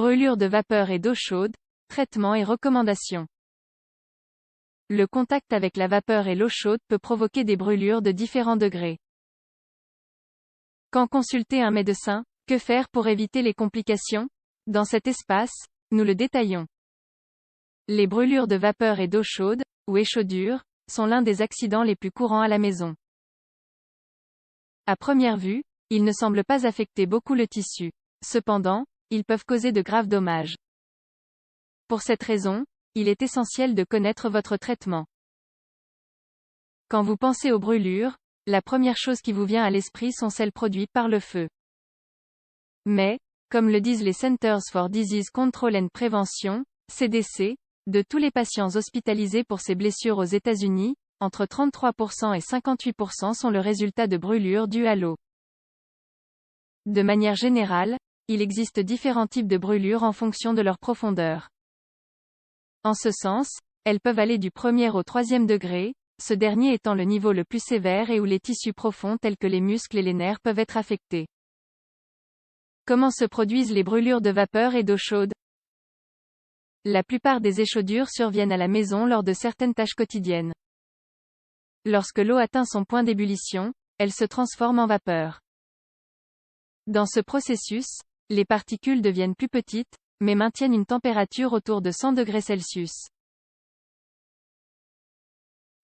Brûlure de vapeur et d'eau chaude, traitement et recommandations. Le contact avec la vapeur et l'eau chaude peut provoquer des brûlures de différents degrés. Quand consulter un médecin, que faire pour éviter les complications? Dans cet espace, nous le détaillons. Les brûlures de vapeur et d'eau chaude, ou échaudure, sont l'un des accidents les plus courants à la maison. À première vue, ils ne semblent pas affecter beaucoup le tissu. Cependant, ils peuvent causer de graves dommages. Pour cette raison, il est essentiel de connaître votre traitement. Quand vous pensez aux brûlures, la première chose qui vous vient à l'esprit sont celles produites par le feu. Mais, comme le disent les Centers for Disease Control and Prevention, CDC, de tous les patients hospitalisés pour ces blessures aux États-Unis, entre 33% et 58% sont le résultat de brûlures dues à l'eau. De manière générale, il existe différents types de brûlures en fonction de leur profondeur. En ce sens, elles peuvent aller du premier au troisième degré, ce dernier étant le niveau le plus sévère et où les tissus profonds tels que les muscles et les nerfs peuvent être affectés. Comment se produisent les brûlures de vapeur et d'eau chaude? La plupart des échaudures surviennent à la maison lors de certaines tâches quotidiennes. Lorsque l'eau atteint son point d'ébullition, elle se transforme en vapeur. Dans ce processus, les particules deviennent plus petites, mais maintiennent une température autour de 100 degrés Celsius.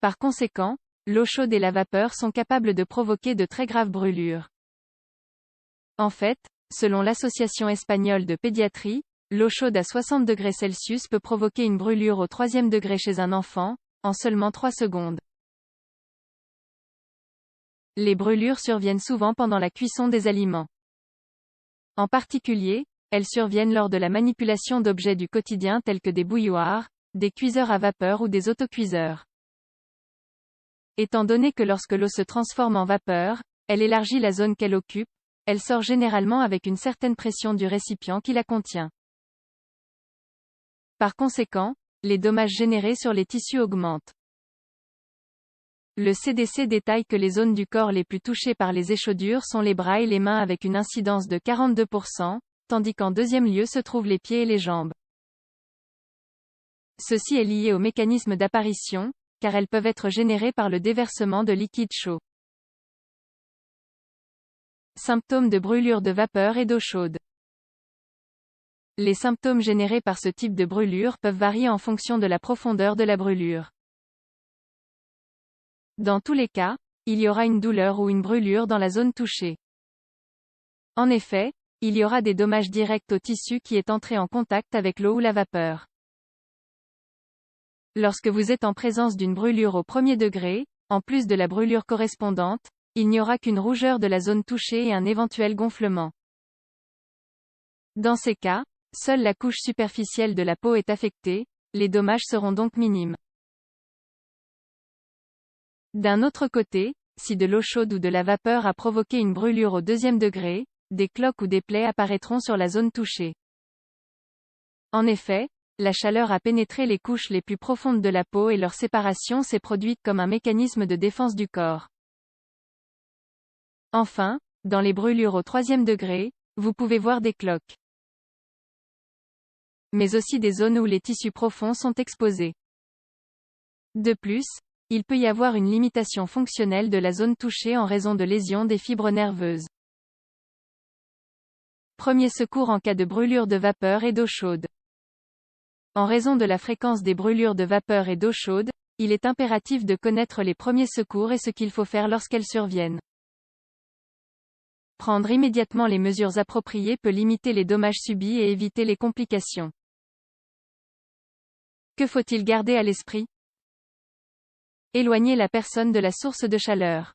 Par conséquent, l'eau chaude et la vapeur sont capables de provoquer de très graves brûlures. En fait, selon l'Association espagnole de pédiatrie, l'eau chaude à 60 degrés Celsius peut provoquer une brûlure au 3e degré chez un enfant, en seulement 3 secondes. Les brûlures surviennent souvent pendant la cuisson des aliments. En particulier, elles surviennent lors de la manipulation d'objets du quotidien tels que des bouilloires, des cuiseurs à vapeur ou des autocuiseurs. Étant donné que lorsque l'eau se transforme en vapeur, elle élargit la zone qu'elle occupe, elle sort généralement avec une certaine pression du récipient qui la contient. Par conséquent, les dommages générés sur les tissus augmentent. Le CDC détaille que les zones du corps les plus touchées par les échaudures sont les bras et les mains avec une incidence de 42%, tandis qu'en deuxième lieu se trouvent les pieds et les jambes. Ceci est lié au mécanisme d'apparition, car elles peuvent être générées par le déversement de liquide chaud. Symptômes de brûlure de vapeur et d'eau chaude. Les symptômes générés par ce type de brûlure peuvent varier en fonction de la profondeur de la brûlure. Dans tous les cas, il y aura une douleur ou une brûlure dans la zone touchée. En effet, il y aura des dommages directs au tissu qui est entré en contact avec l'eau ou la vapeur. Lorsque vous êtes en présence d'une brûlure au premier degré, en plus de la brûlure correspondante, il n'y aura qu'une rougeur de la zone touchée et un éventuel gonflement. Dans ces cas, seule la couche superficielle de la peau est affectée, les dommages seront donc minimes. D'un autre côté, si de l'eau chaude ou de la vapeur a provoqué une brûlure au deuxième degré, des cloques ou des plaies apparaîtront sur la zone touchée. En effet, la chaleur a pénétré les couches les plus profondes de la peau et leur séparation s'est produite comme un mécanisme de défense du corps. Enfin, dans les brûlures au troisième degré, vous pouvez voir des cloques. Mais aussi des zones où les tissus profonds sont exposés. De plus, il peut y avoir une limitation fonctionnelle de la zone touchée en raison de lésions des fibres nerveuses. Premier secours en cas de brûlure de vapeur et d'eau chaude. En raison de la fréquence des brûlures de vapeur et d'eau chaude, il est impératif de connaître les premiers secours et ce qu'il faut faire lorsqu'elles surviennent. Prendre immédiatement les mesures appropriées peut limiter les dommages subis et éviter les complications. Que faut-il garder à l'esprit? Éloigner la personne de la source de chaleur.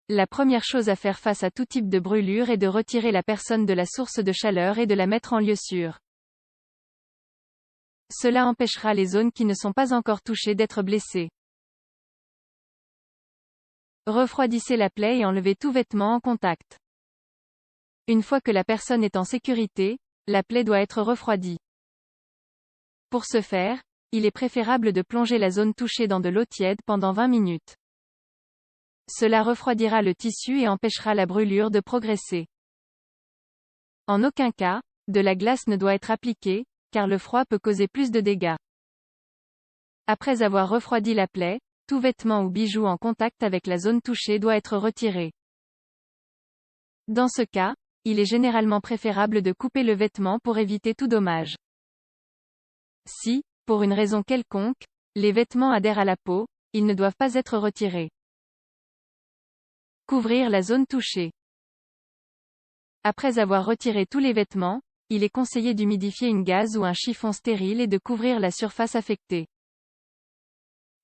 La première chose à faire face à tout type de brûlure est de retirer la personne de la source de chaleur et de la mettre en lieu sûr. Cela empêchera les zones qui ne sont pas encore touchées d'être blessées. Refroidissez la plaie et enlevez tout vêtement en contact. Une fois que la personne est en sécurité, la plaie doit être refroidie. Pour ce faire, il est préférable de plonger la zone touchée dans de l'eau tiède pendant 20 minutes. Cela refroidira le tissu et empêchera la brûlure de progresser. En aucun cas, de la glace ne doit être appliquée, car le froid peut causer plus de dégâts. Après avoir refroidi la plaie, tout vêtement ou bijou en contact avec la zone touchée doit être retiré. Dans ce cas, il est généralement préférable de couper le vêtement pour éviter tout dommage. Si, pour une raison quelconque, les vêtements adhèrent à la peau, ils ne doivent pas être retirés. Couvrir la zone touchée. Après avoir retiré tous les vêtements, il est conseillé d'humidifier une gaze ou un chiffon stérile et de couvrir la surface affectée.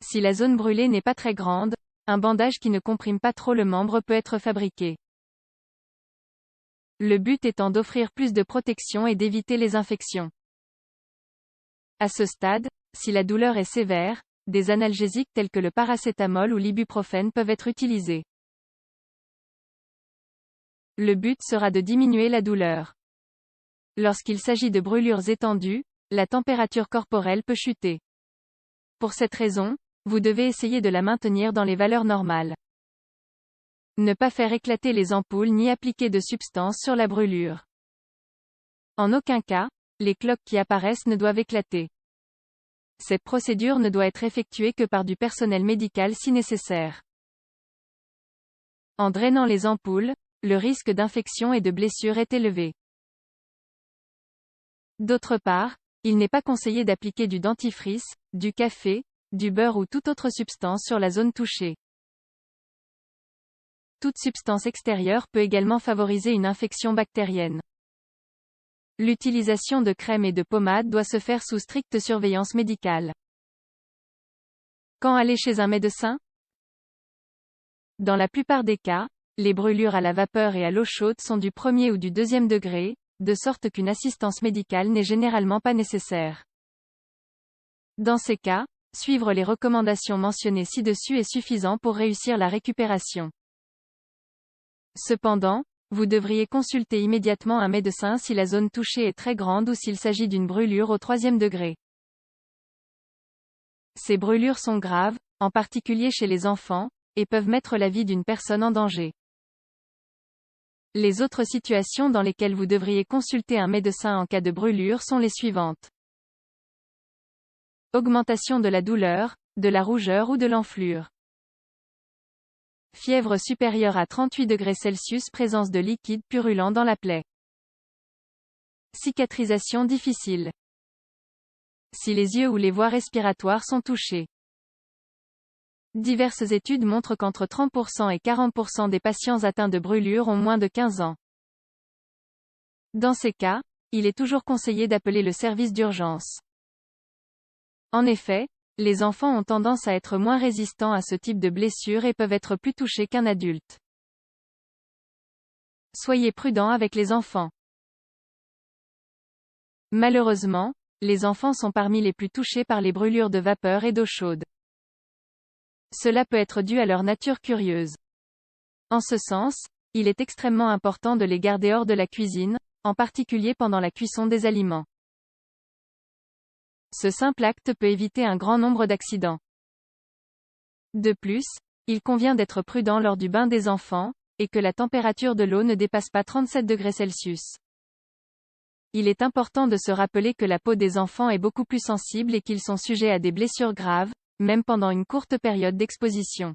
Si la zone brûlée n'est pas très grande, un bandage qui ne comprime pas trop le membre peut être fabriqué. Le but étant d'offrir plus de protection et d'éviter les infections. À ce stade, si la douleur est sévère, des analgésiques tels que le paracétamol ou l'ibuprofène peuvent être utilisés. Le but sera de diminuer la douleur. Lorsqu'il s'agit de brûlures étendues, la température corporelle peut chuter. Pour cette raison, vous devez essayer de la maintenir dans les valeurs normales. Ne pas faire éclater les ampoules ni appliquer de substance sur la brûlure. En aucun cas, les cloques qui apparaissent ne doivent éclater. Cette procédure ne doit être effectuée que par du personnel médical si nécessaire. En drainant les ampoules, le risque d'infection et de blessure est élevé. D'autre part, il n'est pas conseillé d'appliquer du dentifrice, du café, du beurre ou toute autre substance sur la zone touchée. Toute substance extérieure peut également favoriser une infection bactérienne. L'utilisation de crème et de pommade doit se faire sous stricte surveillance médicale. Quand aller chez un médecin? Dans la plupart des cas, les brûlures à la vapeur et à l'eau chaude sont du premier ou du deuxième degré, de sorte qu'une assistance médicale n'est généralement pas nécessaire. Dans ces cas, suivre les recommandations mentionnées ci-dessus est suffisant pour réussir la récupération. Cependant, vous devriez consulter immédiatement un médecin si la zone touchée est très grande ou s'il s'agit d'une brûlure au troisième degré. Ces brûlures sont graves, en particulier chez les enfants, et peuvent mettre la vie d'une personne en danger. Les autres situations dans lesquelles vous devriez consulter un médecin en cas de brûlure sont les suivantes. Augmentation de la douleur, de la rougeur ou de l'enflure. Fièvre supérieure à 38 degrés Celsius, présence de liquide purulent dans la plaie. Cicatrisation difficile. Si les yeux ou les voies respiratoires sont touchés. Diverses études montrent qu'entre 30% et 40% des patients atteints de brûlures ont moins de 15 ans. Dans ces cas, il est toujours conseillé d'appeler le service d'urgence. En effet, les enfants ont tendance à être moins résistants à ce type de blessure et peuvent être plus touchés qu'un adulte. Soyez prudent avec les enfants. Malheureusement, les enfants sont parmi les plus touchés par les brûlures de vapeur et d'eau chaude. Cela peut être dû à leur nature curieuse. En ce sens, il est extrêmement important de les garder hors de la cuisine, en particulier pendant la cuisson des aliments. Ce simple acte peut éviter un grand nombre d'accidents. De plus, il convient d'être prudent lors du bain des enfants, et que la température de l'eau ne dépasse pas 37 degrés Celsius. Il est important de se rappeler que la peau des enfants est beaucoup plus sensible et qu'ils sont sujets à des blessures graves, même pendant une courte période d'exposition.